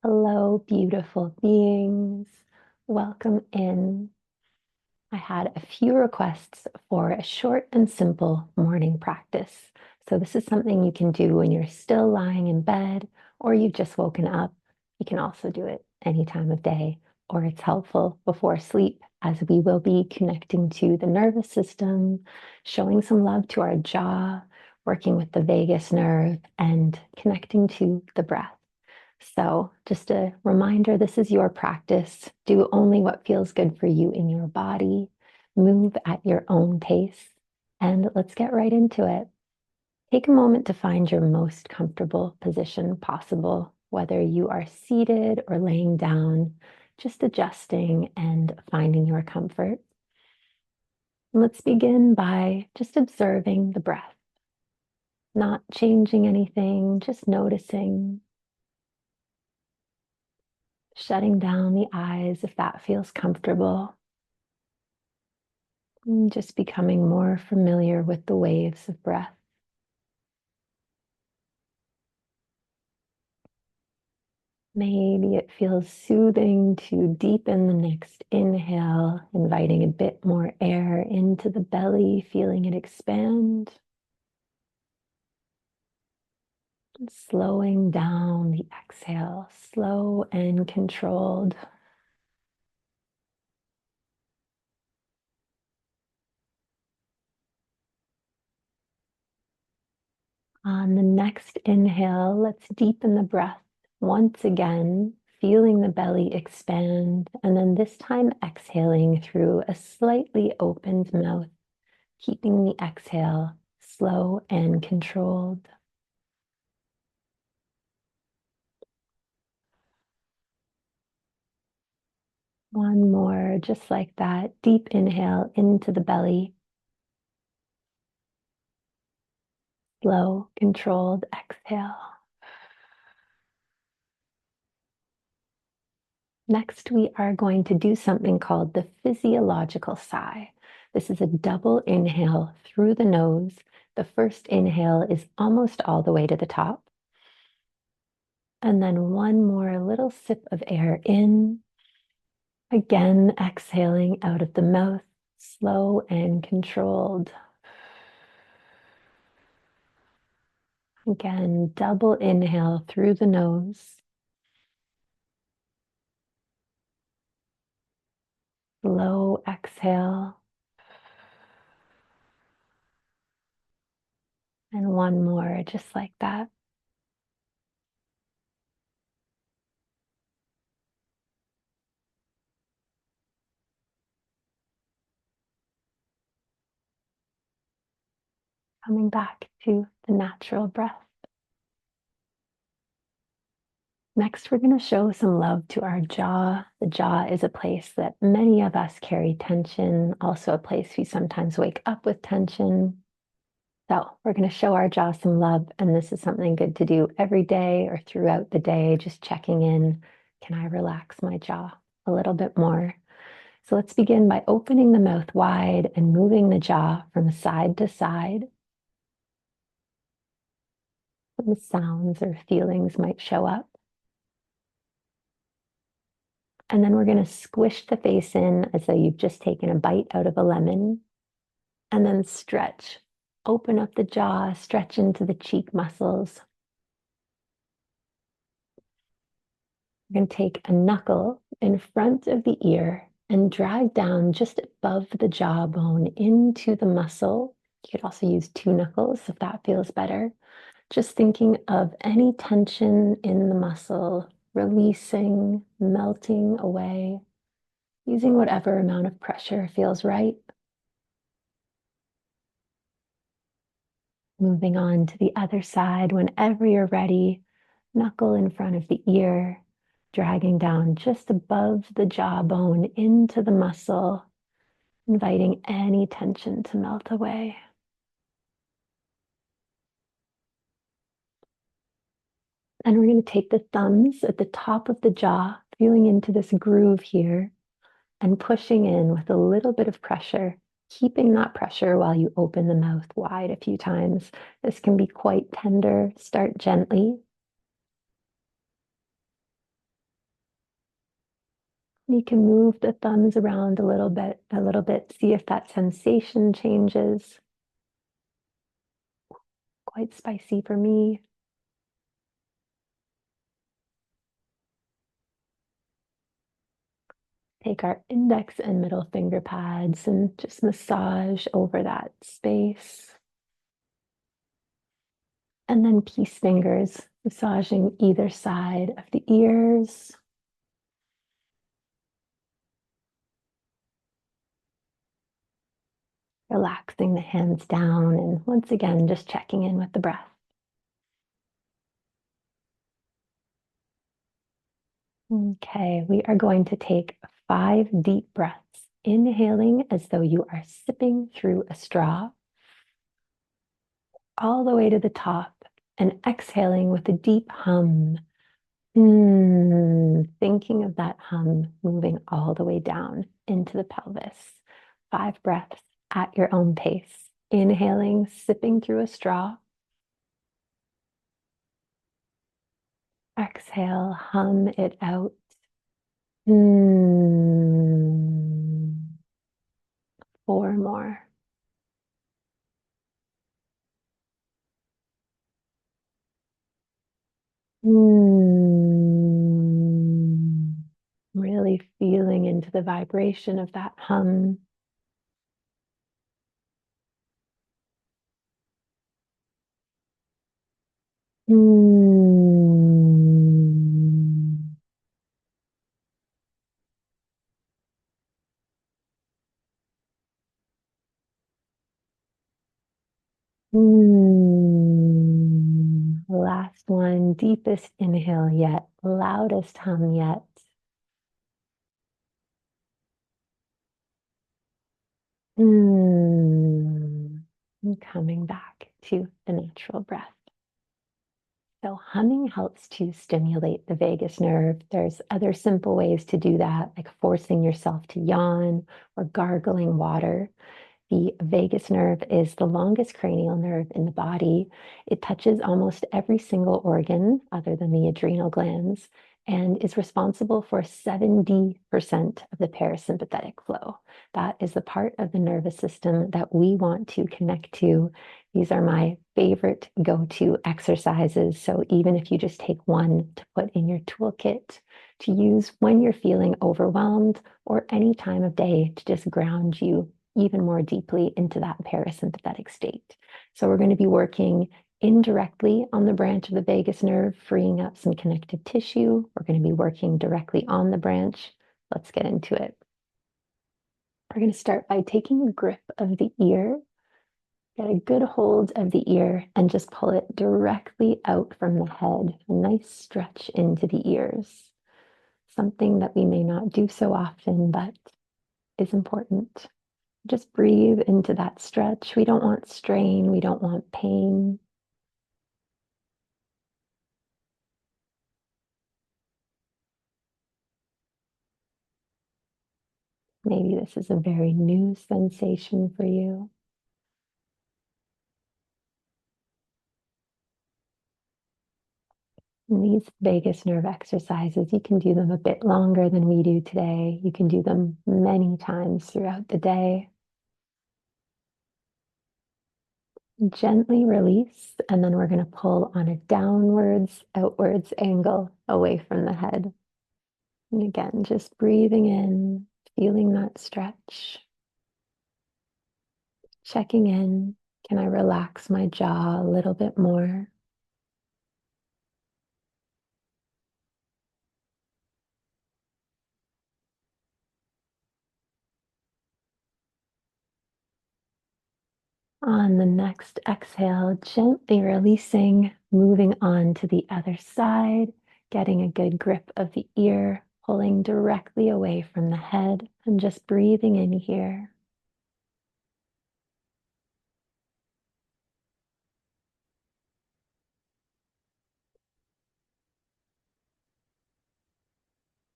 Hello, beautiful beings. Welcome in. I had a few requests for a short and simple morning practice. So, this is something you can do when you're still lying in bed or you've just woken up. You can also do it any time of day, or it's helpful before sleep, as we will be connecting to the nervous system, showing some love to our jaw, working with the vagus nerve, and connecting to the breath. So, just a reminder, this is your practice. Do only what feels good for you in your body. Move at your own pace. And let's get right into it. Take a moment to find your most comfortable position possible, whether you are seated or laying down, just adjusting and finding your comfort. Let's begin by just observing the breath, not changing anything, just noticing. Shutting down the eyes if that feels comfortable. And just becoming more familiar with the waves of breath. Maybe it feels soothing to deepen the next inhale, inviting a bit more air into the belly, feeling it expand. And slowing down the exhale, slow and controlled. On the next inhale, let's deepen the breath once again, feeling the belly expand, and then this time exhaling through a slightly opened mouth, keeping the exhale slow and controlled. One more, just like that. Deep inhale into the belly. Slow, controlled exhale. Next, we are going to do something called the physiological sigh. This is a double inhale through the nose. The first inhale is almost all the way to the top. And then one more little sip of air in. Again, exhaling out of the mouth, slow and controlled. Again, double inhale through the nose. Slow exhale. And one more, just like that. Coming back to the natural breath. Next, we're going to show some love to our jaw. The jaw is a place that many of us carry tension, also a place we sometimes wake up with tension. So we're going to show our jaw some love, and this is something good to do every day or throughout the day, just checking in. Can I relax my jaw a little bit more? So let's begin by opening the mouth wide and moving the jaw from side to side. Some sounds or feelings might show up. And then we're going to squish the face in as though you've just taken a bite out of a lemon. And then stretch. Open up the jaw, stretch into the cheek muscles. We're going to take a knuckle in front of the ear and drag down just above the jawbone into the muscle. You could also use two knuckles if that feels better. Just thinking of any tension in the muscle, releasing, melting away, using whatever amount of pressure feels right. Moving on to the other side, whenever you're ready, knuckle in front of the ear, dragging down just above the jawbone into the muscle, inviting any tension to melt away. And we're going to take the thumbs at the top of the jaw, feeling into this groove here, and pushing in with a little bit of pressure, keeping that pressure while you open the mouth wide a few times. This can be quite tender. Start gently. You can move the thumbs around a little bit, see if that sensation changes. Quite spicy for me. Take our index and middle finger pads and just massage over that space. And then peace fingers, massaging either side of the ears. Relaxing the hands down and once again, just checking in with the breath. Okay, we are going to take 5 deep breaths, inhaling as though you are sipping through a straw, all the way to the top, and exhaling with a deep hum. Thinking of that hum moving all the way down into the pelvis. 5 breaths at your own pace. Inhaling, sipping through a straw. Exhale, hum it out. 4 more. Really feeling into the vibration of that hum. Last one, deepest inhale yet, loudest hum yet. And coming back to the natural breath. So humming helps to stimulate the vagus nerve. There's other simple ways to do that, like forcing yourself to yawn or gargling water. The vagus nerve is the longest cranial nerve in the body. It touches almost every single organ other than the adrenal glands and is responsible for 70% of the parasympathetic flow. That is the part of the nervous system that we want to connect to. These are my favorite go-to exercises. So even if you just take one to put in your toolkit to use when you're feeling overwhelmed or any time of day to just ground you even more deeply into that parasympathetic state. So we're going to be working indirectly on the branch of the vagus nerve, freeing up some connective tissue. We're going to be working directly on the branch. Let's get into it. We're going to start by taking a grip of the ear, get a good hold of the ear, and just pull it directly out from the head. A nice stretch into the ears. Something that we may not do so often, but is important. Just breathe into that stretch. We don't want strain. We don't want pain. Maybe this is a very new sensation for you. And these vagus nerve exercises, you can do them a bit longer than we do today. You can do them many times throughout the day. Gently release, and then we're going to pull on a downwards, outwards angle away from the head. And again, just breathing in, feeling that stretch. Checking in. Can I relax my jaw a little bit more? On the next exhale, gently releasing, moving on to the other side, getting a good grip of the ear, pulling directly away from the head, and just breathing in here.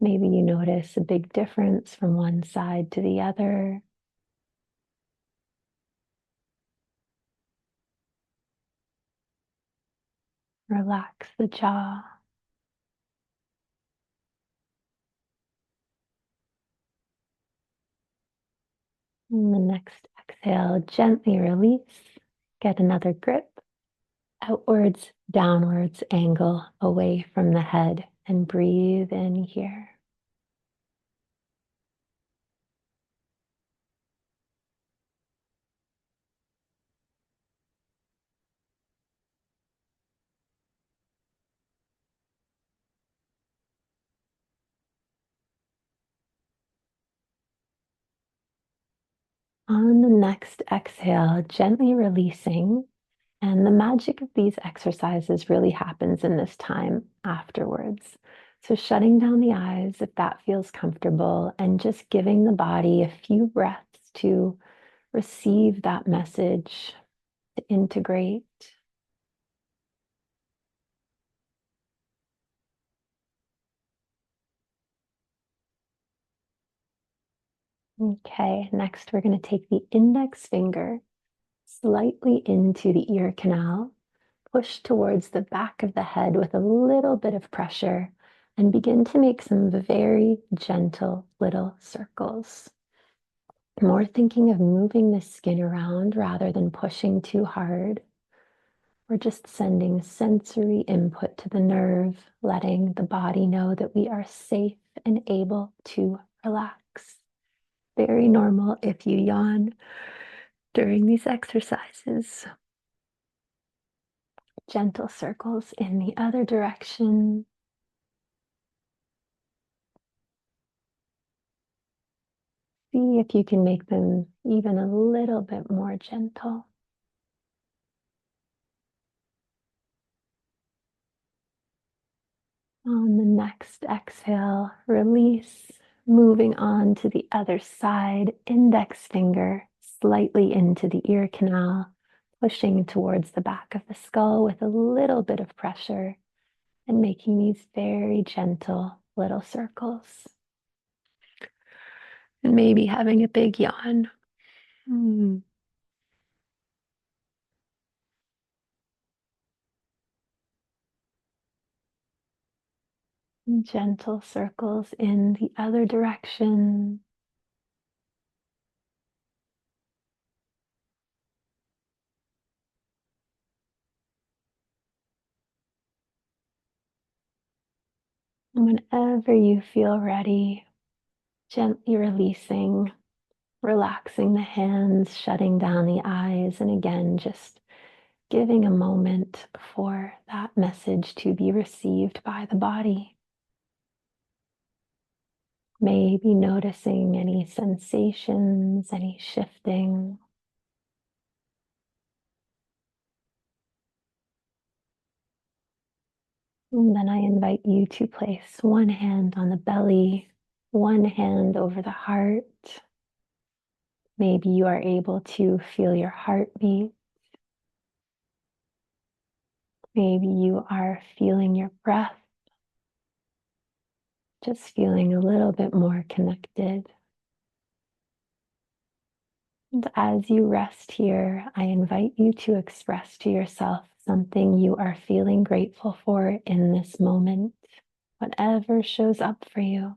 Maybe you notice a big difference from one side to the other. Relax the jaw. And the next exhale, gently release. Get another grip. Outwards, downwards angle away from the head and breathe in here. On the next exhale, gently releasing. And the magic of these exercises really happens in this time afterwards. So, shutting down the eyes if that feels comfortable, and just giving the body a few breaths to receive that message, to integrate. Okay, next we're going to take the index finger slightly into the ear canal, push towards the back of the head with a little bit of pressure, and begin to make some very gentle little circles. More thinking of moving the skin around rather than pushing too hard. We're just sending sensory input to the nerve, letting the body know that we are safe and able to relax. Very normal if you yawn during these exercises. Gentle circles in the other direction. See if you can make them even a little bit more gentle. On the next exhale, release, moving on to the other side, index finger slightly into the ear canal, pushing towards the back of the skull with a little bit of pressure and making these very gentle little circles. And maybe having a big yawn. Gentle circles in the other direction. And whenever you feel ready, gently releasing, relaxing the hands, shutting down the eyes, and again, just giving a moment for that message to be received by the body. Maybe noticing any sensations, any shifting. And then I invite you to place one hand on the belly, one hand over the heart. Maybe you are able to feel your heartbeat. Maybe you are feeling your breath, just feeling a little bit more connected. And as you rest here, I invite you to express to yourself something you are feeling grateful for in this moment, whatever shows up for you.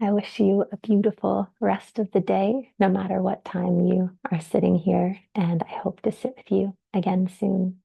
I wish you a beautiful rest of the day, no matter what time you are sitting here, and I hope to sit with you again soon.